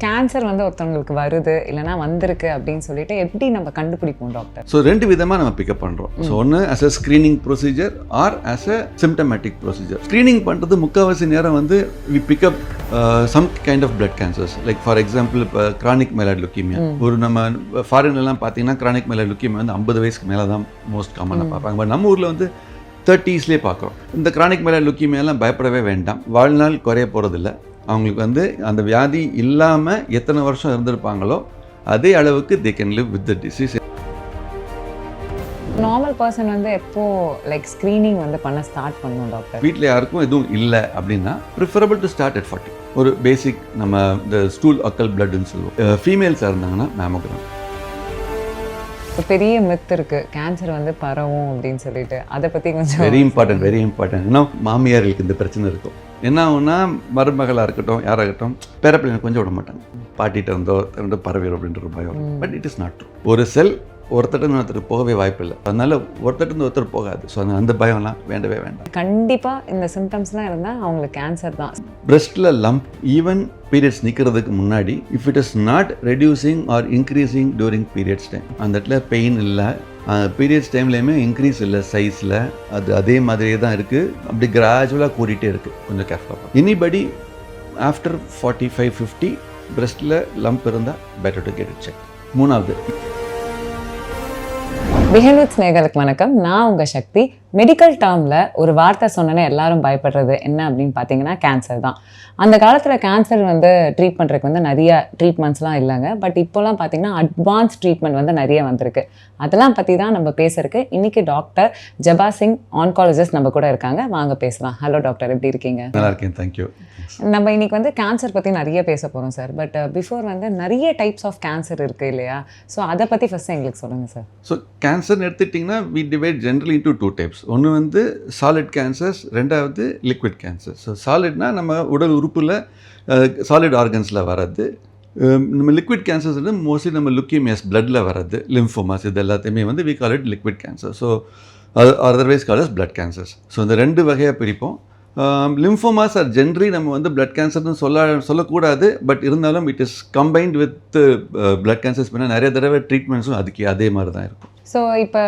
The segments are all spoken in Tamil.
கேன்சர் வந்து ஒருத்தவங்களுக்கு வருது இல்லைனா வந்திருக்கு அப்படின்னு சொல்லிட்டு எப்படி நம்ம கண்டுபிடிப்போம் டாக்டர்? ஸோ 2 விதமாக நம்ம பிக்கப் பண்ணுறோம். ஸோ ஒன்று as a screening procedure or as a symptomatic procedure. Screening பண்ணுறது முக்கால்வாசி நேரம் வந்து we pick up some kind of blood cancers. Like for example இப்போ கிரானிக் மைலாய்டு லுக்கீமியா. ஒரு நம்ம ஃபாரின்லாம் பார்த்தீங்கன்னா கிரானிக் மைலாய்டு லுக்கீமியா வந்து 50 வயசுக்கு மேலே தான் மோஸ்ட் காமனாக பார்ப்பாங்க. பட் நம்ம ஊரில் வந்து 30ஸ்லேயே பார்க்குறோம். இந்த கிரானிக் மைலாய்டு லுக்கீமியாலாம் பயப்படவே வேண்டாம். வாழ்நாள் குறைய போகிறதில்ல. அவங்களுக்கு வந்து அந்த வியாதி இல்லாமல் எத்தனை வருஷம் இருந்திருப்பாங்களோ அதே அளவுக்கு they can live with the disease. Normal person வந்து எப்போ லைக் ஸ்க்ரீனிங் வந்து பண்ண ஸ்டார்ட் பண்ணணும் டாக்டர்? வீட்டில் யாருக்கும் எதுவும் இல்லை அப்படின்னா ப்ரிஃபரபிள் டு ஸ்டார்ட் அட் 40. ஒரு பேசிக் நம்ம இந்த ஸ்டூல் அக்கல் பிளட்னு சொல்லுவோம். ஃபீமேல்ஸாக இருந்தாங்கன்னா மேமோகிராம். இப்போ பெரிய மித் இருக்கு கேன்சர் வந்து பரவும் அப்படின்னு சொல்லிட்டு, அதை பற்றி கொஞ்சம் வெரி இம்பார்ட்டன்ட். ஏன்னா மாமியார்களுக்கு இந்த பிரச்சனை இருக்கும். என்ன ஆகுனா மருமகளாக இருக்கட்டும் யாராகட்டும் பேரப்பிள்ளைங்க கொஞ்சம் விட மாட்டாங்க. பாட்டிகிட்ட இருந்தோ பரவிடும் அப்படின்ற ஒரு பயம். But it is not true. ஒரு செல் ஒருத்தர் ஒருத்தர் போகவே வாய்ப்பு இல்லை. அதனால ஒருத்தர் ஒருத்தர் போகாது. ஸோ அந்த பயம்லாம் வேண்டவே வேண்டாம். கண்டிப்பாக இந்த சிம்டம்ஸ்லாம் இருந்தால் அவங்களுக்கு கேன்சர் தான். பிரெஸ்ட்டில் லம்ப் ஈவன் பீரியட்ஸ் நிற்கிறதுக்கு முன்னாடி if it is not reducing or increasing during periods time, அந்த இடத்துல பெயின் இல்லை, பீரியட்ஸ் டைம்லேயுமே இன்க்ரீஸ் இல்லை சைஸில், அது அதே மாதிரியே தான் இருக்குது. அப்படி கிராஜுவலாக கூடிட்டே இருக்குது. கொஞ்சம் கேர்ஃபுல்லாக. எனிபடி ஆஃப்டர் 45-50 பிரெஸ்ட்டில் லம்ப் இருந்தால் better to get it check. 3வது பிஹேவியர் ஸ்நேகலுக்கு வணக்கம். நான் உங்கள் சக்தி. மெடிக்கல் டேர்மில் ஒரு வார்த்தை சொன்னோன்னே எல்லாரும் பயப்படுறது என்ன அப்படின்னு பார்த்தீங்கன்னா கேன்சர் தான். அந்த காலத்தில் கேன்சர் வந்து ட்ரீட் பண்ணுறதுக்கு வந்து நிறைய ட்ரீட்மெண்ட்ஸ்லாம் இல்லைங்க. பட் இப்போலாம் பார்த்தீங்கன்னா அட்வான்ஸ் ட்ரீட்மெண்ட் வந்து நிறைய வந்திருக்கு. அதெல்லாம் பற்றி தான் நம்ம பேசுறதுக்கு இன்றைக்கி டாக்டர் ஜபா சிங் ஆன்காலஜிஸ்ட் நம்ம கூட இருக்காங்க. வாங்க பேசலாம். ஹலோ டாக்டர், எப்படி இருக்கீங்க? நல்லா இருக்கேன், தேங்க்யூ. நம்ம இன்றைக்கி வந்து கேன்சர் பற்றி நிறைய பேச போகிறோம் சார். பட் பிஃபோர் வந்து நிறைய டைப்ஸ் ஆஃப் கேன்சர் இருக்குது இல்லையா? ஸோ அதை பற்றி ஃபஸ்ட்டு எங்களுக்கு சொல்லுங்கள் சார். ஸோ கேன்சர்னு எடுத்துட்டிங்கன்னா we divide generally into 2 types. ஒன்று வந்து சாலிட் கேன்சர்ஸ், ரெண்டாவது லிக்விட் கேன்சர். ஸோ சாலிட்னா நம்ம உடல் உறுப்பில் சாலிட் ஆர்கன்ஸில் வர்றது. நம்ம லிக்விட் கேன்சர்ஸ் வந்து மோஸ்ட்லி நம்ம லுக்கீமியாஸ் பிளட்டில் வர்றது, லிம்ஃபோமாஸ், இது எல்லாத்தையுமே வந்து we call it liquid cancer. So otherwise call as blood cancers. So இந்த 2 வகையாக பிரிப்போம். லிம்ஃபோமாஸ் ஆர் ஜென்ரலி நம்ம வந்து பிளட் கேன்சர்னு சொல்லக்கூடாது. பட் இருந்தாலும் it is combined with blood cancers. பண்ணால் நிறைய தடவை ட்ரீட்மெண்ட்ஸும் அதுக்கு அதே மாதிரி தான் இருக்கும். ஸோ இப்போ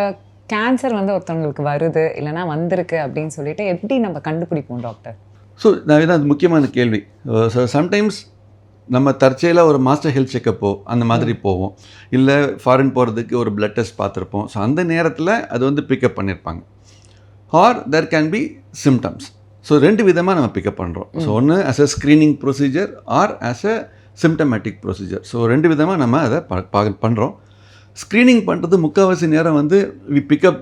கேன்சர் வந்து ஒருத்தவங்களுக்கு வருது இல்லைனா வந்திருக்கு அப்படின்னு சொல்லிட்டு எப்படி நம்ம கண்டுபிடிப்போம் டாக்டர்? ஸோ நான் அது முக்கியமான கேள்வி. ஸோ சம்டைம்ஸ் நம்ம தற்செயலாக ஒரு மாஸ்டர் ஹெல்த் செக்கப்போ அந்த மாதிரி போவோம். இல்லை ஃபாரின் போகிறதுக்கு ஒரு பிளட் டெஸ்ட் பார்த்துருப்போம். ஸோ அந்த நேரத்தில் அது வந்து பிக்கப் பண்ணியிருப்பாங்க. Or there can be symptoms. So 2 விதமாக நம்ம பிக்கப் பண்ணுறோம். ஸோ ஒன்று as a screening procedure or as a symptomatic procedure. So 2 விதமாக நம்ம அதை பண்ணுறோம். ஸ்க்ரீனிங் பண்ணுறது முக்கால்வாசி நேரம் வந்து we pick up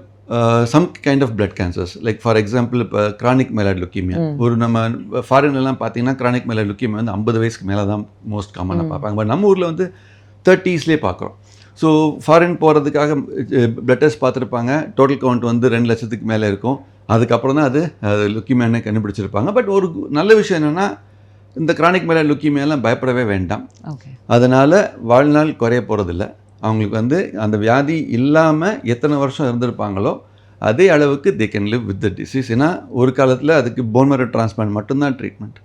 some kind of blood cancers. Like for example இப்போ கிரானிக் மைலாய்டு லுக்கீமியா. ஒரு நம்ம ஃபாரின்லாம் பார்த்தீங்கன்னா கிரானிக் மைலாய்டு லுக்கீமியா வந்து 50 வயசுக்கு மேலே தான் மோஸ்ட் காமனாக பார்ப்பாங்க. பட் நம்ம ஊரில் வந்து 30ஸ்லேயே பார்க்குறோம். ஸோ ஃபாரின் போகிறதுக்காக பிளட் டெஸ்ட் பார்த்துருப்பாங்க. டோட்டல் கவுண்ட் வந்து 2 லட்சத்துக்கு மேலே இருக்கும். அதுக்கப்புறம் தான் அது லுக்கீமியானே கண்டுபிடிச்சிருப்பாங்க. பட் ஒரு நல்ல விஷயம் என்னென்னா இந்த கிரானிக் மைலாய்டு லுக்கீமியாலாம் பயப்படவே வேண்டாம். அதனால் வாழ்நாள் குறைய போகிறதில்ல. அவங்களுக்கு வந்து அந்த வியாதி இல்லாமல் எத்தனை வருஷம் இருந்திருப்பாங்களோ அதே அளவுக்கு they can live with the disease. ஏன்னா ஒரு காலத்தில் அதுக்கு போன் மேரோ டிரான்ஸ்பிளான்ட் மட்டும்தான் ட்ரீட்மெண்ட்.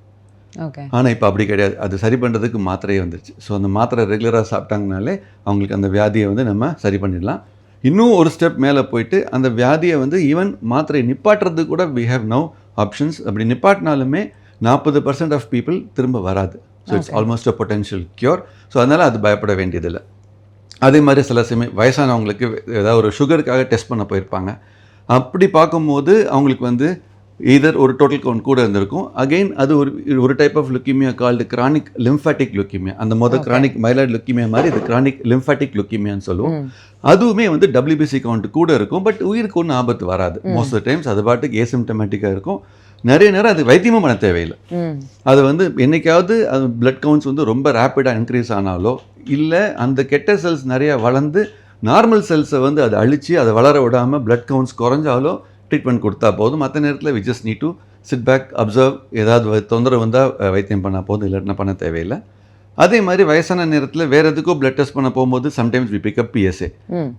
ஆனால் இப்போ அப்படி கிடையாது. அது சரி பண்ணுறதுக்கு மாத்திரையே வந்துருச்சு. ஸோ அந்த மாத்திரை ரெகுலராக சாப்பிட்டாங்கனாலே அவங்களுக்கு அந்த வியாதியை வந்து நம்ம சரி பண்ணிடலாம். இன்னும் ஒரு ஸ்டெப் மேலே போயிட்டு அந்த வியாதியை வந்து ஈவன் மாத்திரை நிப்பாட்டுறதுக்கு கூட வி ஹேவ் நவ் ஆப்ஷன்ஸ். அப்படி நிப்பாட்டினாலுமே 40% ஆஃப் பீப்புள் திரும்ப வராது. So it's almost a potential cure. So அதனால் அது பயப்பட வேண்டியதில்லை. அதே மாதிரி சில சமயம் வயசானவங்களுக்கு ஏதாவது ஒரு சுகருக்காக டெஸ்ட் பண்ண போயிருப்பாங்க. அப்படி பார்க்கும்போது அவங்களுக்கு வந்து எய்தர் ஒரு டோட்டல் கவுண்ட் கூட இருந்திருக்கும். அகெயின் அது ஒரு type of leukaemia called chronic lymphatic leukaemia. அந்த கிரானிக் மைலாய்டு லுக்கீமியா மாதிரி இது கிரானிக் லிம்ஃபாட்டிக் லுக்கீமியான்னு சொல்லுவோம். அதுவுமே வந்து WBC கவுண்ட் கூட இருக்கும். பட் உயிருக்கு ஒன்றும் ஆபத்து வராது. மோஸ்ட் ஆஃப் டைம்ஸ் அது பாட்டுக்கு ஏசிம்டமேட்டிக்காக இருக்கும். நிறைய நேரம் அது வைத்தியமும் பண்ண தேவையில்லை. அது வந்து என்னைக்காவது அது பிளட் கவுண்ட்ஸ் வந்து ரொம்ப ரேப்பிடாக இன்க்ரீஸ் ஆனாலோ இல்லை அந்த கெட்ட செல்ஸ் நிறையா வளர்ந்து நார்மல் செல்ஸை வந்து அதை அழித்து அதை வளர விடாமல் பிளட் கவுண்ட்ஸ் குறைஞ்சாலோ ட்ரீட்மெண்ட் கொடுத்தா போதும். மற்ற நேரத்தில் we just need to sit back, observe. ஏதாவது தொந்தரவு வந்தால் வைத்தியம் பண்ணால் போதும், இல்லைன்னா பண்ண தேவையில்லை. அதே மாதிரி வயசான நேரத்தில் வேறு எதுக்கோ பிளட் டெஸ்ட் பண்ண போகும்போது sometimes we pick up PSA.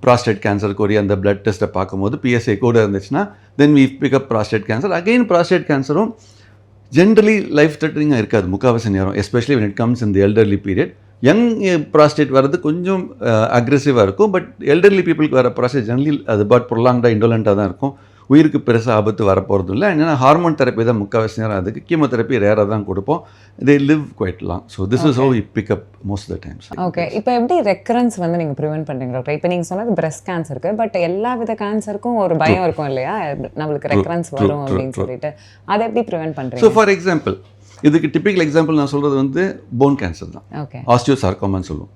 Prostate கேன்சருக்கு அந்த பிளட் டெஸ்ட்டை பார்க்கும்போது PSA கூட இருந்துச்சுன்னா then we pick up prostate cancer. Again prostate கேன்சரும் ஜென்ரலி லைஃப் த்ரெட்டனிங்காக இருக்காது முக்கால்வாசி நேரம், especially when it comes in the elderly period. Young prostate வர்றது கொஞ்சம் அக்ரெசிவாக இருக்கும். பட் எல்டர்லி பீப்புளுக்கு வர ப்ராஸ்டேட் ஜெனரலி அது ப்ரொலாங்டாக இண்டோலண்ட்டாக தான் இருக்கும். உயிருக்கு பெருசாக ஆபத்து வரப்போகிறது இல்லை. என்னென்னா ஹார்மோன் தெரப்பி தான் முக்கால்வாசி நேரம், அதுக்கு கீமோதெரப்பி ரேராக தான் கொடுப்போம். They live quite long. So this is how we pick up most the times. Okay, இப்போ எப்படி ரெக்கரன்ஸ் வந்து நீங்கள் ப்ரிவென்ட் பண்ணுறீங்க டாக்டர்? இப்போ நீங்கள் சொன்னது பிரஸ்ட் கேன்சருக்கு, பட் எல்லா வித கேன்சருக்கும் ஒரு பயம் இருக்கும் இல்லையா, நம்மளுக்கு ரெக்கரன்ஸ் வரும் அப்படின்னு சொல்லிட்டு, அதை எப்படி ப்ரிவென்ட் பண்ணுறீங்க? ஸோ ஃபார் எக்ஸாம்பிள், இதுக்கு டிப்பிக்கல் எக்ஸாம்பிள் நான் சொல்கிறது வந்து போன் கேன்சர் தான். ஓகே, ஆஸ்டியோசார்கோமான்னு சொல்லுவோம்.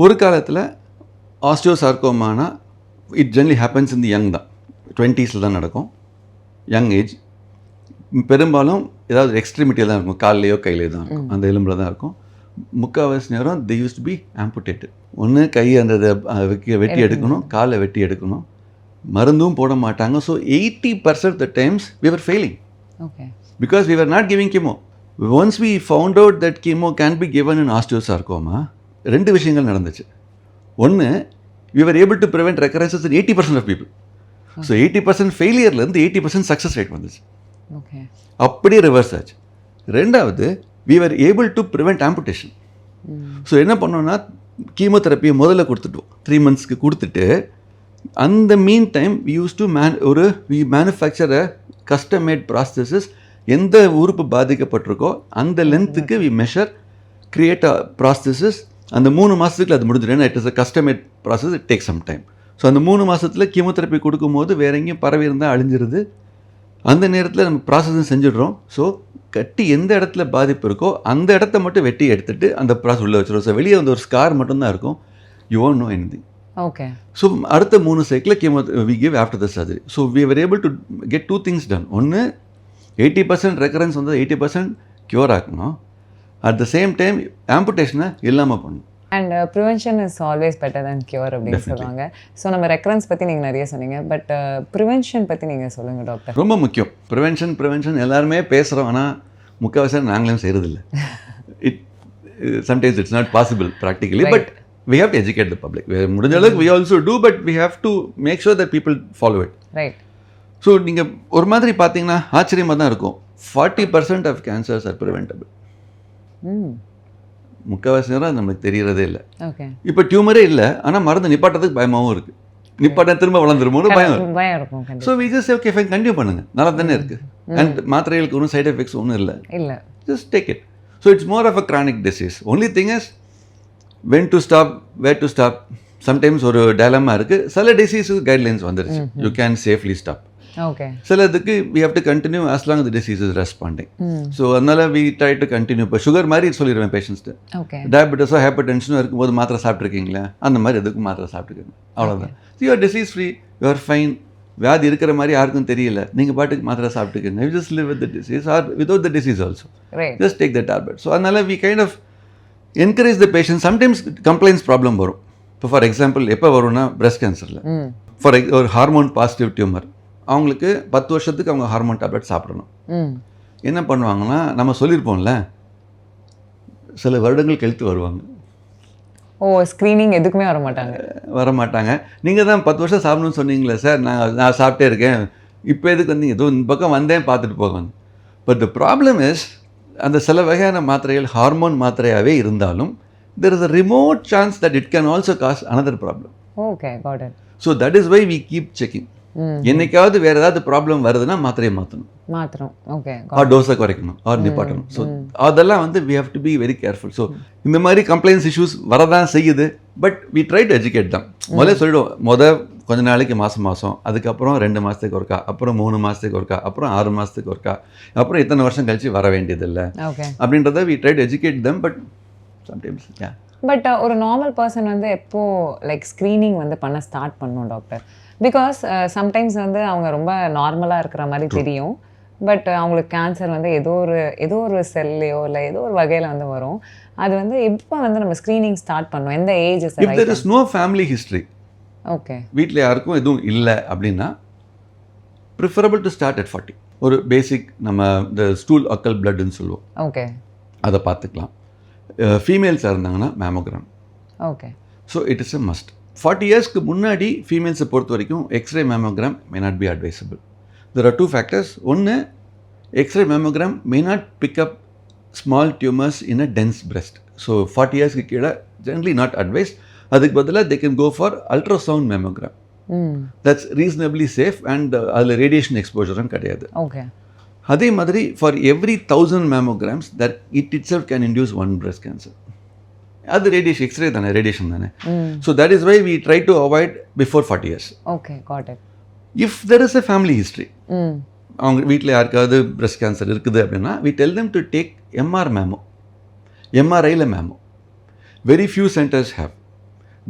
ஒரு காலத்தில் ஆஸ்டியோசார்கோமானா it generally happens in the young தான், 20s தான் நடக்கும், யங் ஏஜ். பெரும்பாலும் ஏதாவது எக்ஸ்ட்ரிமிட்டியில் தான் இருக்கும், கால்லையோ கையிலையோ தான் இருக்கும், அந்த எலும்பில் தான் இருக்கும். முக்கால்வாசி நேரம் தே யூஸ் டு பி ஆம்புடேட்டட். ஒன்று கை அந்த வெட்டி எடுக்கணும், காலை வெட்டி எடுக்கணும், மருந்தும் போட மாட்டாங்க. So 80% the times we were failing because we were not giving chemo. Once we found out that chemo can be given in osteosarcoma, 2 விஷயங்கள் நடந்துச்சு. ஒன்று, we were able to prevent recurrences in 80% of people. So 80% ஃபெயிலியர்லேருந்து 80% சக்ஸஸ் ரேட் வந்துச்சு. அப்படியே ரிவர்ஸ் ஆச்சு. ரெண்டாவது, we are able to prevent amputation. So என்ன பண்ணோன்னா, கீமோதெரப்பியை முதல்ல கொடுத்துட்டோம், 3 monthsக்கு கொடுத்துட்டு, அந்த mean time we use to we manufacture a custom made prostheses. எந்த உறுப்பு பாதிக்கப்பட்டிருக்கோ அந்த லென்த்துக்கு வி மெஷர், கிரியேட் ப்ராசஸஸ். அந்த 3 மாதத்துக்கு அது முடிஞ்சிடும். ஏன்னா it is a custom made prosthesis, it take some time. So அந்த 3 மாதத்தில் கீமோதெரப்பி கொடுக்கும்போது வேற எங்கேயும் பரவி இருந்தால் அழிஞ்சிருது. அந்த நேரத்தில் நம்ம ப்ராசஸும் செஞ்சிடுறோம். ஸோ கட்டி எந்த இடத்துல பாதிப்பு இருக்கோ அந்த இடத்த மட்டும் வெட்டி எடுத்துட்டு அந்த ப்ராசஸ் உள்ளே வச்சிடும். ஸோ வெளியே வந்து ஒரு ஸ்கார் மட்டும்தான் இருக்கும். You won't know anything. Okay. So அடுத்த 3 சைக்கிளில் chemo we give after the surgery. So we are able to get 2 things done. ஒன்று, 80% ரெக்கரன்ஸ் வந்து 80% க்யூர் ஆக்கணும். அட் த சேம் டைம் ஆம்புடேஷனை இல்லாமல் பண்ணணும். And prevention is always better than cure அப்படின்னு சொல்லுவாங்க. ஸோ நம்ம ரெக்கரன்ஸ் பற்றி நீங்கள் நிறைய சொன்னீங்க, பட் ப்ரிவென்ஷன் பற்றி நீங்கள் சொல்லுங்கள் டாக்டர். ரொம்ப முக்கியம். ப்ரிவென்ஷன் எல்லாருமே பேசுகிறோம், ஆனால் முக்கால்வாசி நாங்களும் செய்கிறதில்ல. Sometimes it's not possible practically, but we have to educate the public. முடிஞ்ச அளவுக்கு we also do, but we have to make sure that people follow it. Right. So நீங்கள் ஒரு மாதிரி பார்த்தீங்கன்னா ஆச்சரியமாக தான் இருக்கும். 40% ஆஃப் கேன்சர்ஸ் ஆர் ப்ரிவென்டபிள். முக்கால்வாசி நேரம் அது நம்மளுக்கு தெரியறதே இல்லை. இப்போ டியூமரே இல்லை, ஆனால் மருந்து நிப்பாட்டத்துக்கு பயமாகவும் இருக்குது. நிப்பாட்ட திரும்ப வளர்ந்துருமோன்னு பயம் இருக்கும். So we just okay fine, continue பண்ணுங்க, நல்லா தானே இருக்குது. அண்ட் மாத்திரைகளுக்கு ஒன்றும் சைட் எஃபெக்ட்ஸ் ஒன்றும் இல்லை. Just take it. So it's more of a chronic disease. Only thing is when to stop, where to stop. Sometimes ஒரு dilemma இருக்குது. சில டிசீஸுக்கு கைட்லைன்ஸ் வந்துருச்சு, யூ கேன் சேஃப்லி ஸ்டாப். சிலதுக்கு we have to continue as long as the disease is responding. So அதனால we try to continue. இப்போ சுகர் மாதிரி சொல்லிடுவேன் பேஷண்ட்ஸ்ட்டு, டயபெட்டிஸோ ஹைப்பர்டென்ஷனோ இருக்கும்போது மாத்திரை சாப்பிட்ருக்கீங்களா, அந்த மாதிரி எதுக்கும் மாத்திரை சாப்பிட்டுக்கோங்க, அவ்வளோதான். You are disease free, you are fine. வியாதி இருக்கிற மாதிரி யாருக்கும் தெரியல, நீங்கள் பாட்டுக்கு மாத்திரை சாப்பிட்டுக்கோங்க. You just live with the disease or without the disease also. Just take the tablet. So அதனால we kind of encourage the patient. Sometimes complaints problem வரும். இப்போ ஃபார் எக்ஸாம்பிள் எப்போ வரும்னா, பிரஸ்ட் கேன்சரில் ஒரு ஹார்மோன் பாசிட்டிவ் டியூமர், அவங்களுக்கு 10 வருஷத்துக்கு அவங்க ஹார்மோன் டேப்லெட் சாப்பிடணும். என்ன பண்ணுவாங்கன்னா, நம்ம சொல்லியிருப்போம்ல, சில வருடங்கள் கழித்து வருவாங்க. ஸ்க்ரீனிங் எதுக்குமே வர மாட்டாங்க. நீங்கள் தான் 10 வருஷம் சாப்பிடணும்னு சொன்னீங்களே சார், நான் சாப்பிட்டே இருக்கேன், இப்போ எதுக்கு வந்தீங்க, ஏதோ இந்த பக்கம் வந்தேன் பார்த்துட்டு போங்க. பட் த ப்ராப்ளம் இஸ், அந்த சில வகையான மாத்திரைகள் ஹார்மோன் மாத்திரையாகவே இருந்தாலும் there is a remote chance that it can also cause another problem. Okay, got it. So that is why we keep checking. என்னைக்காவது வேறு ஏதாவது ப்ராப்ளம் வருதுன்னா மாத்திரையை மாற்றணும், ஆர் டோஸை குறைக்கணும், ஆர் நிப்பாட்டணும். ஸோ அதெல்லாம் வந்து we have to be very careful. So இந்த மாதிரி கம்ப்ளைண்ட்ஸ் இஷ்யூஸ் வரதான் செய்யுது, but we try to educate them. முதல்ல சொல்லிடுவோம், கொஞ்ச நாளைக்கு மாதம், அதுக்கப்புறம் 2 மாதத்துக்கு ஒருக்கா, அப்புறம் 3 மாதத்துக்கு ஒருக்கா, அப்புறம் 6 மாதத்துக்கு ஒருக்கா, அப்புறம் இத்தனை வருஷம் கழிச்சு வர வேண்டியதில்லை அப்படின்றத we try to educate them. But sometimes but ஒரு நார்மல் பர்சன் வந்து எப்போ லைக் ஸ்க்ரீனிங் வந்து பண்ண ஸ்டார்ட் பண்ணணும் டாக்டர்? பிகாஸ் சம்டைம்ஸ் வந்து அவங்க ரொம்ப நார்மலாக இருக்கிற மாதிரி தெரியும், பட் அவங்களுக்கு கேன்சர் வந்து ஏதோ ஒரு செல்லையோ இல்லை ஏதோ ஒரு வகையில் வந்து வரும். அது வந்து எப்போ வந்து நம்ம ஸ்க்ரீனிங் ஸ்டார்ட் பண்ணணும், எந்த age? If there is no family history, வீட்டில் யாருக்கும் எதுவும் இல்லை அப்படின்னா ப்ரிஃபரபிள் டு ஸ்டார்ட் அட் 40. ஒரு பேசிக் நம்ம இந்த ஸ்டூல் அக்கல் பிளட்னு சொல்லுவோம், அதை பார்த்துக்கலாம். ஃபீமேல்ஸாக இருந்தாங்கன்னா mammogram. So it is a must. 40 இயர்ஸ்க்கு முன்னாடி ஃபீமேல்ஸை பொறுத்த வரைக்கும் x ray mammogram may not be advisable. There are 2 factors. ஒன்று, x ray mammogram may not pick up small tumours in a dense breast. So 40 இயர்ஸ்க்கு கீழே ஜென்ரலி நாட் அட்வைஸ். அதுக்கு பதிலாக they can go for ultrasound mammogram. That's reasonably safe and அதில் ரேடியேஷன் எக்ஸ்போஜரும் கிடையாது. ஓகே. அதே மாதிரி for every 1000 mammograms that it itself can induce 1 breast cancer. அது ரேடியேஷன் எக்ஸ்ரே தானே, ரேடியேஷன் தானே. So that is why we try to avoid before 40 years. Okay, got it. If there is a family history, அவங்க வீட்டில் யாருக்காவது breast cancer இருக்குது அப்படின்னா we tell them to take MR mammo. MRIயில் mammo. Very few centers have.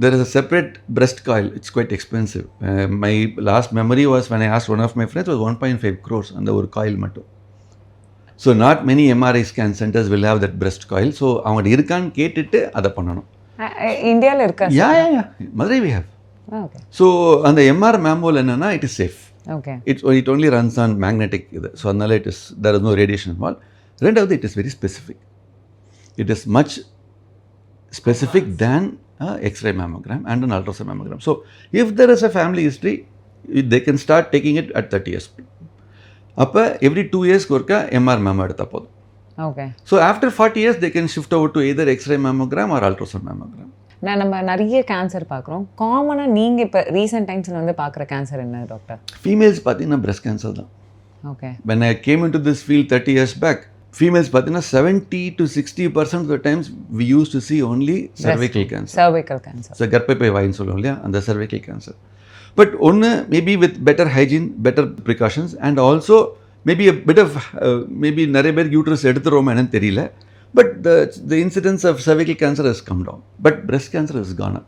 There is a separate breast coil. It's quite expensive. My last memory was when I asked one of my friends, was 1.5 crores அந்த ஒரு காயில் மட்டும். So not many MRI scan centers will have that breast coil. So அவங்கள்ட்ட இருக்கான்னு கேட்டுட்டு அதை பண்ணணும். இந்தியாவில் இருக்கா? Yeah Madurai we have. Okay. So அந்த MR mammoல என்னன்னா it is safe. Okay. It only runs on magnetic இது. ஸோ அதனால there is no radiation involved. ரெண்டாவது it is very specific. It is much specific than X-ray mammogram and an ultrasound mammogram. So if there is a family history, they can start taking it at 30 years. அப்போ every 2 years ஒருக்கா MR mammo எடுத்தால் போதும். Okay. So after 40 years they can shift over to either X-ray mammogram or ultrasound mammogram. நம்ம நிறைய கேன்சர் பார்க்குறோம். காமனாக நீங்கள் இப்போ ரீசெண்ட் டைம்ஸில் வந்து பார்க்குற கேன்சர் என்ன டாக்டர்? ஃபீமேல்ஸ் பார்த்தீங்கன்னா breast cancer தான். Okay. When I came into this field 30 years back, females பார்த்தீங்கன்னா 70 to 60% of the times we used to see only cervical cancer. Cervical cancer. So கர்ப்பப்பை வாயின்னு சொல்லுவோம் இல்லையா, அந்த cervical cancer. But ஒன்று maybe with better hygiene, better precautions and also maybe a bit of maybe நிறைய பேர் யூட்ரஸ் எடுத்துருவோமா என்னன்னு தெரியல. But the incidence of cervical cancer has come down. But breast cancer has gone up.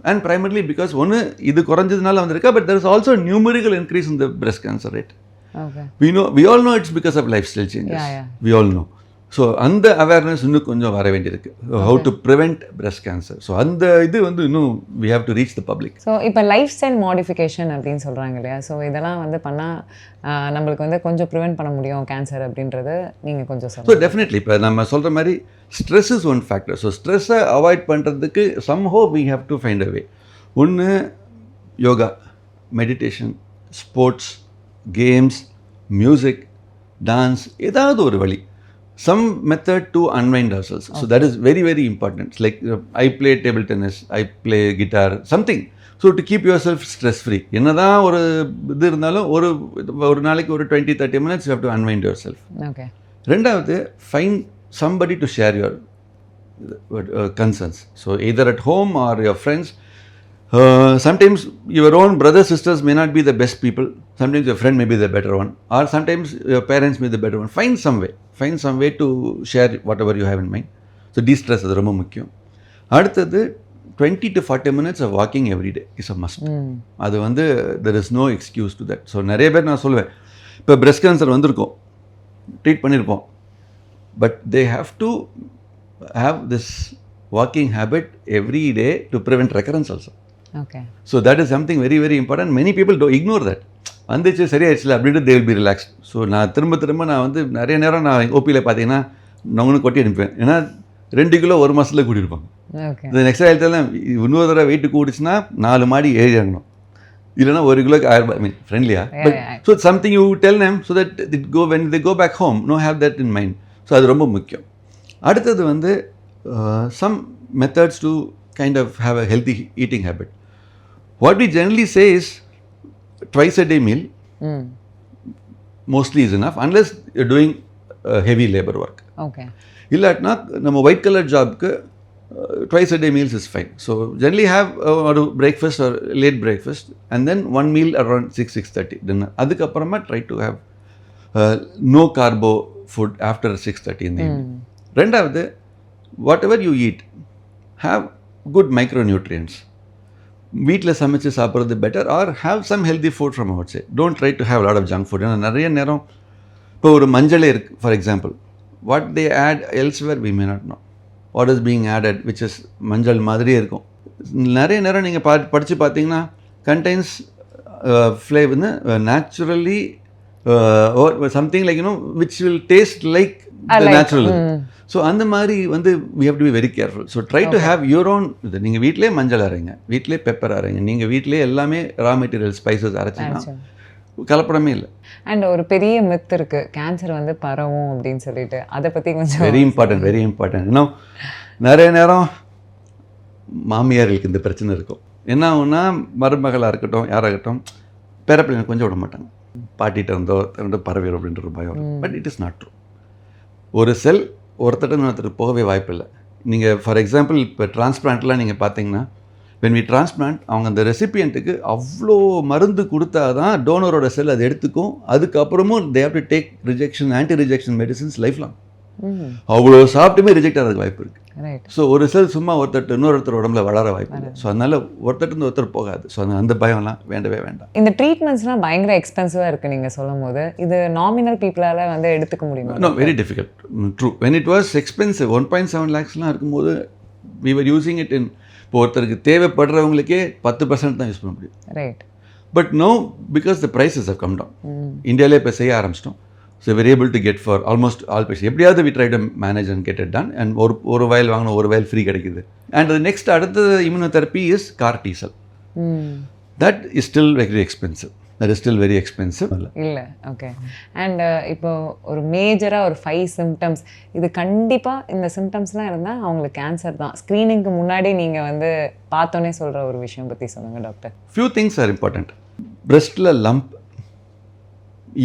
And primarily because ஒன்று இது குறைஞ்சதுனால வந்திருக்கா, but there is also a numerical increase in the breast cancer rate. Okay. We all know it's because of lifestyle changes. Yeah. We all know. So அந்த அவேர்னஸ் இன்னும் கொஞ்சம் வர வேண்டியிருக்கு. How to prevent breast cancer. So அந்த இது வந்து இன்னும் we have to reach the public. So இப்போ லைஃப் ஸ்டைல் மாடிஃபிகேஷன் அப்படின்னு சொல்கிறாங்க இல்லையா, ஸோ இதெல்லாம் வந்து பண்ணால் நம்மளுக்கு வந்து கொஞ்சம் ப்ரிவெண்ட் பண்ண முடியும் கேன்சர் அப்படின்றது நீங்கள் கொஞ்சம் சொல்லுங்கள். ஸோ டெஃபினெட்லி இப்போ நம்ம சொல்கிற மாதிரி stress is one factor. So ஸ்ட்ரெஸ்ஸை அவாய்ட் பண்ணுறதுக்கு somehow we have to find a way. ஒன்று yoga, meditation, sports, games, music, dance, ஏதாவது ஒரு வழி. Some method to unwind ourselves. Okay. So that is very, very important. It's like I play table tennis, I play guitar, something. So to keep yourself stress free. என்னதான் ஒரு இது இருந்தாலும் ஒரு நாளைக்கு ஒரு 20-30 minutes you have to unwind yourself. Okay. ரெண்டாவது find somebody to share your concerns. So either at home or your friends. Sometimes your own brothers, sisters may not be the best people. Sometimes your friend may be the better one. Or sometimes your parents may be the better one. Find some way to share whatever you have in mind. So de-stress is ரொம்ப முக்கியம். அடுத்தது 20 to 40 minutes of walking every day is a must. அது வந்து there is no excuse to that. So நிறைய பேர் நான் சொல்லுவேன், இப்போ breast cancer வந்திருக்கோம், ட்ரீட் பண்ணியிருப்போம், but they have to have this walking habit every day to prevent recurrence also. Okay. So that is something very, very important. Many people don't ignore that. வந்துச்சு சரியாயிடுச்சுல அப்படின்ட்டு they will be relaxed. So நான் திரும்ப நான் வந்து நிறைய நேரம் நான் ஓபியில் பார்த்தீங்கன்னா நான் கொட்டி அனுப்பேன். ஏன்னா 2 கிலோ ஒரு மாதத்தில் கூட்டியிருப்பாங்க. இந்த நெக்ஸ்ட் ஆயிரத்தெல்லாம் இன்னொரு தடவை வெயிட்டு கூடிச்சுன்னா 4 மாடி ஏறி இறங்கணும், இல்லைன்னா 1 கிலோக்கு 1000 ரூபாய். ஃப்ரெண்ட்லியா? So something you tell them so that it go when they go back home no have that in mind. So அது ரொம்ப முக்கியம். அடுத்தது வந்து some methods to kind of have a healthy eating habit. What we generally say is twice a day meal mostly is enough unless you're doing heavy labor work. Okay. இல்லாட்டினா நம்ம ஒயிட் கலர் ஜாப்க்கு twice a day meals is fine. So generally have a breakfast or late breakfast and then one meal around 6-6:30 dinner. அதுக்கப்புறமா try to have no carbo food after 6:30 in the evening. ரெண்டாவது whatever you eat have good micronutrients. வீட்டில் சமைச்சு சாப்பிட்றது better or have some healthy food from outside. Don't try to have lot of junk food. ஏன்னா நிறைய நேரம் இப்போ ஒரு மஞ்சளே இருக்குது for example, what they add elsewhere we may not know what is being added which is மஞ்சள் மாதிரியே இருக்கும். நிறைய நேரம் நீங்கள் படித்து பார்த்தீங்கன்னா கண்டெய்ன்ஸ் ஃப்ளேவர்னு naturally something like you know which will taste like natural. So அந்த மாதிரி வந்து we have to be very careful. So try to have your own இது. நீங்கள் வீட்டிலே மஞ்சள் அரைங்க, வீட்டிலே பெப்பர் அரைங்க, நீங்கள் வீட்டிலே எல்லாமே ரா மெட்டீரியல் ஸ்பைசஸ் அரைச்சிங்கன்னா கலப்படமே இல்லை. அண்ட் ஒரு பெரிய மித் இருக்கு, கேன்சர் வந்து பரவும் அப்படின்னு சொல்லிட்டு, அதை பற்றி கொஞ்சம். Very important. இன்னும் நிறைய நேரம் மாமியார்களுக்கு இந்த பிரச்சனை இருக்கும். என்ன ஆகும்னா, மருமகளாக இருக்கட்டும் யாராகட்டும், பேரப்பிள்ளைங்க கொஞ்சம் விட மாட்டாங்க. பாட்டிகிட்ட இருந்தோ பரவிடும் அப்படின்ற ஒரு பயம். But it is not true. ஒரு செல் ஒருத்தட்ட ஒருத்தருக்கு போகவே வாய்ப்பில்லை. நீங்கள் ஃபார் எக்ஸாம்பிள் இப்போ டிரான்ஸ்பிளான்ட்லாம் நீங்கள் பார்த்தீங்கன்னா, when we transplant அவங்க அந்த ரெசிபியண்ட்டுக்கு அவ்வளோ மருந்து கொடுத்தா தான் டோனரோட செல் அதை எடுத்துக்கும். அதுக்கப்புறமும் they have to take rejection, anti-rejection medicines life long. அவ்வளோ சாப்பிட்டுமே ரிஜெக்ட் ஆகிறதுக்கு வாய்ப்பு இருக்குது. ஸோ ஒரு செல் சும்மா ஒருத்தர் இன்னொருத்தர் உடம்புல வளர வாய்ப்பு இல்லை. ஸோ அதனால ஒருத்தர் போகாது. ஸோ அந்த பயம்லாம் வேண்டவே வேண்டாம். இந்த ட்ரீட்மெண்ட்ஸ்லாம் பயங்கர எக்ஸ்பென்சிவாக இருக்குது நீங்கள் சொல்லும் போது. இது நாமினல் பீப்புளால் வந்து எடுத்துக்க முடியுமா? No, very difficult. True. When it was expensive 1.7 lakhsலாம் இருக்கும்போது we were using it in, இப்போ ஒருத்தருக்கு தேவைப்படுறவங்களுக்கே 10% தான் யூஸ் பண்ண முடியும். Right. But no, because the prices have come down. இந்தியாவிலே இப்போ செய்ய ஆரம்பிச்சிட்டோம். So very able to get for almost all patient. எப்படியாவது we try to manage and get it done. And ஒரு வயல் வாங்கின ஒரு வயல் ஃப்ரீ கிடைக்குது. அண்ட் நெக்ஸ்ட் அடுத்தது immunotherapy is CAR T cell. That is still very expensive. That is still very expensive. இல்லை, ஓகே. அண்ட் இப்போ ஒரு மேஜராக ஒரு 5 சிம்டம்ஸ், இது கண்டிப்பாக இந்த சிம்டம்ஸ்லாம் இருந்தால் அவங்களுக்கு கேன்சர் தான், ஸ்க்ரீனிங்க்கு முன்னாடி நீங்கள் வந்து பார்த்தோன்னே சொல்கிற ஒரு விஷயம் பற்றி சொல்லுங்கள் doctor. Few things are important. பிரெஸ்ட்டில் லம்ப்,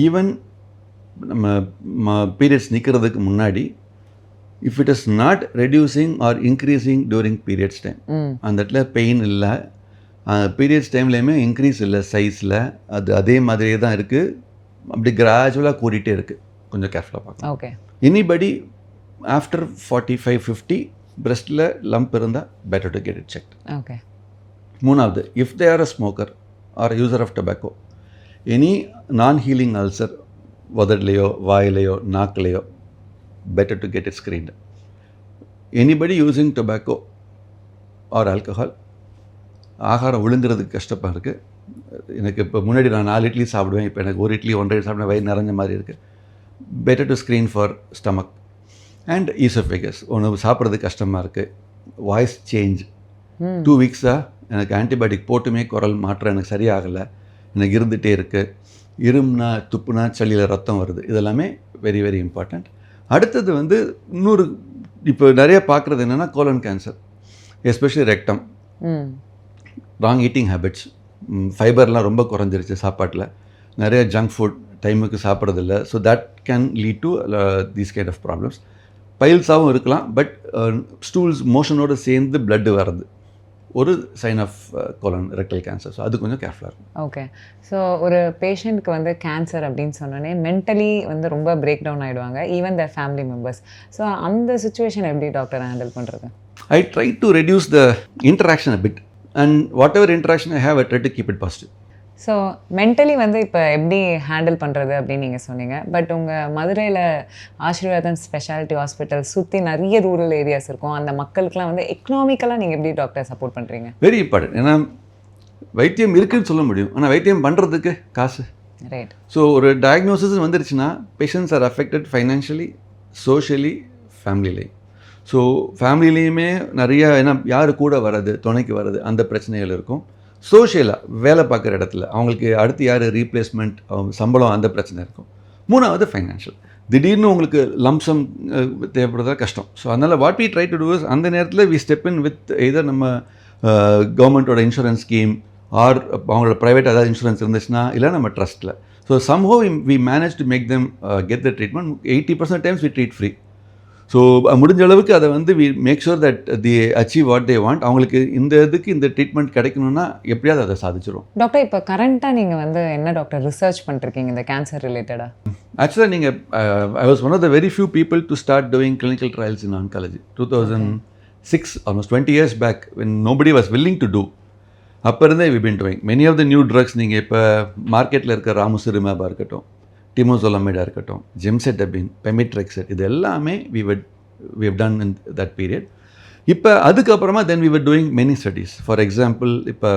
ஈவன் நம்ம பீரியட்ஸ் நிற்கிறதுக்கு முன்னாடி, if it is not reducing or increasing during periods time, அந்த இடத்துல பெயின் இல்லை, பீரியட்ஸ் டைம்லேயுமே இன்க்ரீஸ் இல்லை சைஸில், அது அதே மாதிரியே தான் இருக்குது, அப்படி கிராஜுவலாக கூடிகிட்டே இருக்குது. கொஞ்சம் கேர்ஃபுல்லாக பார்க்கலாம். ஓகே. எனிபடி ஆஃப்டர் 45-50 பிரெஸ்ட்டில் லம்ப் இருந்தால் better to get it checked. Okay. மூணாவது, if they are a smoker or user of tobacco, any non healing ulcer உதடலையோ வாயிலையோ நாக்கிலையோ, better to get it screened. Anybody using tobacco or alcohol, ஆகாரம் விழுங்குறதுக்கு கஷ்டமாக இருக்குது. எனக்கு இப்போ முன்னாடி நான் 4 இட்லி சாப்பிடுவேன், இப்போ எனக்கு 1 இட்லி 1.5 சாப்பிட வயிறு நிறைஞ்ச மாதிரி இருக்குது. Better to screen for stomach and oesophagus. ஒன்று சாப்பிட்றதுக்கு கஷ்டமாக இருக்குது, வாய்ஸ் சேஞ்ச், 2 வீக்ஸாக எனக்கு ஆன்டிபயோட்டிக் போட்டுமே குரல் மாற்றம் எனக்கு சரியாகலை, எனக்கு இருந்துகிட்டே இருக்குது, இருமுனா துப்புனா சளியில் ரத்தம் வருது, இதெல்லாமே வெரி வெரி இம்பார்ட்டண்ட். அடுத்தது வந்து இன்னொரு இப்போ நிறைய பார்க்குறது என்னென்னா colon cancer, especially rectum. Wrong eating habits, ஃபைபர்லாம் ரொம்ப குறைஞ்சிருச்சு சாப்பாட்டில், நிறைய ஜங்க் ஃபுட் டைமுக்கு சாப்பிட்றதில்ல. So that can lead to these kind of problems. பைல்ஸாகவும் இருக்கலாம், பட் ஸ்டூல்ஸ் மோஷனோடு சேர்ந்து பிளட்டு வர்றது ஒரு sign of colon rectal cancer. So அது கொஞ்சம் கேர்ஃபுல்லாக இருக்கும். ஓகே. ஸோ ஒரு பேஷண்ட்க்கு வந்து கேன்சர் அப்படின்னு சொன்னோன்னே மென்டலி வந்து ரொம்ப பிரேக் டவுன் ஆகிடுவாங்க, even the family members. So அந்த சுச்சுவேஷன் எப்படி டாக்டர் ஹேண்டில் பண்ணுறது? I try to reduce the interaction a bit, and what ever interaction I have I try to keep it positive. So mentally வந்து இப்போ எப்படி ஹேண்டில் பண்ணுறது அப்படின்னு நீங்கள் சொன்னீங்க. பட் உங்கள் மதுரையில் ஆசீர்வாதம் ஸ்பெஷாலிட்டி ஹாஸ்பிட்டல் சுற்றி நிறைய ரூரல் ஏரியாஸ் இருக்கும், அந்த மக்களுக்குலாம் வந்து எக்கனாமிக்கலாக நீங்கள் எப்படி டாக்டர் சப்போர்ட் பண்ணுறீங்க? Very important. ஏன்னா வைத்தியம் இருக்குன்னு சொல்ல முடியும், ஆனால் வைத்தியம் பண்ணுறதுக்கு காசு. ரைட். ஸோ ஒரு டயக்னோசிஸ் வந்துருச்சுன்னா patients are affected financially, socially, ஃபேமிலிலையும். ஸோ ஃபேமிலிலேயுமே நிறைய, ஏன்னா யார் கூட வர்றது, துணைக்கு வர்றது, அந்த பிரச்சனைகள் இருக்கும். சோஷியலாக வேலை பார்க்குற இடத்துல அவங்களுக்கு அடுத்து யார் ரீப்ளேஸ்மெண்ட், சம்பளம், அந்த பிரச்சனை இருக்கும். மூணாவது ஃபைனான்ஷியல், திடீர்னு உங்களுக்கு லம்சம் தேவைப்படுறதா கஷ்டம். ஸோ அதனால் what we try to do is, அந்த நேரத்தில் we step in with either நம்ம கவர்மெண்ட்டோட இன்சூரன்ஸ் ஸ்கீம் ஆர் அவங்களோட ப்ரைவேட் ஏதாவது இன்சூரன்ஸ் இருந்துச்சுன்னா, இல்லை நம்ம ட்ரஸ்ட்டில். So somehow we manage to make them get the treatment. 80% times we treat free. So முடிஞ்ச அளவுக்கு அதை வந்து we make sure that the achieve what they want. அவங்களுக்கு இந்த இதுக்கு இந்த ட்ரீட்மெண்ட் கிடைக்கணும்னா எப்படியாவது அதை சாதிச்சிடும். டாக்டர், இப்போ கரண்ட்டாக நீங்கள் வந்து என்ன டாக்டர் ரிசர்ச் பண்ணிருக்கீங்க இந்த கேன்சர் ரிலேட்டடாக? ஆக்சுவலாக நீங்கள் I was one of the very few people to start doing clinical trials in oncology. 2006, almost 20 years back, when nobody was willing to do. அப்போ இருந்தே we been doing many of the new drugs. நீங்கள் இப்போ மார்க்கெட்டில் இருக்க ராமுசிரிமேபாக இருக்கட்டும், டிமோசோலமைடாக இருக்கட்டும், ஜெம்செட்டபின், பெமிட்ரெக்செட், இது எல்லாமே we have done in that period. இப்போ அதுக்கப்புறமா then we were doing many studies. For example, இப்போ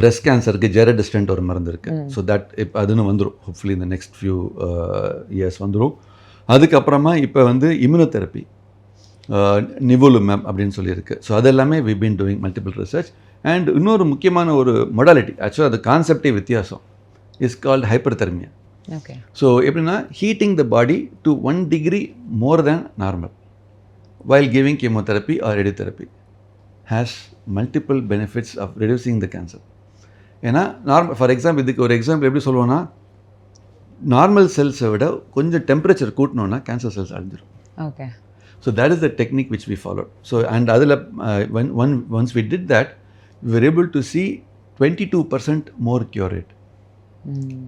breast cancerக்கு ஜெரடிஸ்டன்ட் ஒரு மருந்து இருக்குது. ஸோ தட் இப்போ அதுன்னு வந்துடும், ஹோப்ஃபுல்லி இந்த நெக்ஸ்ட் ஃபியூ இயர்ஸ் வந்துடும். அதுக்கப்புறமா இப்போ வந்து இம்யூனோதெரப்பி, நிவோலுமேப் அப்படின்னு சொல்லியிருக்கு. ஸோ அது எல்லாமே we been doing multiple research. And இன்னொரு முக்கியமான ஒரு மொடாலிட்டி, ஆக்சுவலாக அது கான்செப்டே வித்தியாசம். Is called hyperthermia. Okay. So எப்படின்னா heating the body to 1 degree more than normal while giving chemotherapy or radiotherapy has multiple benefits of reducing the cancer. ஏன்னா ஃபார் எக்ஸாம்பிள் இதுக்கு ஒரு எக்ஸாம்பிள் எப்படி சொல்லுவோன்னா, நார்மல் செல்ஸை விட கொஞ்சம் டெம்பரேச்சர் கூட்டணுன்னா கேன்சர் செல்ஸ் அழிஞ்சிடும். Okay. So that is the technique which we followed. So and அதில் once we did that we were able to see 22% more cure rate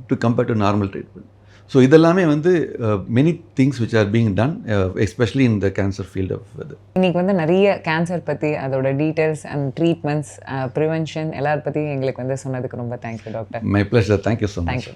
to compare to normal treatment. So இதெல்லாமே வந்து many things which are being done especially in the cancer field of இது. இன்னைக்கு வந்து நிறைய கேன்சர் பற்றி அதோட டீட்டெயில்ஸ் அண்ட் ட்ரீட்மெண்ட்ஸ் ப்ரிவென்ஷன் எல்லாரும் பற்றி எங்களுக்கு வந்து சொன்னதுக்கு ரொம்ப thank you doctor. My pleasure. Thank you so much. Thank you.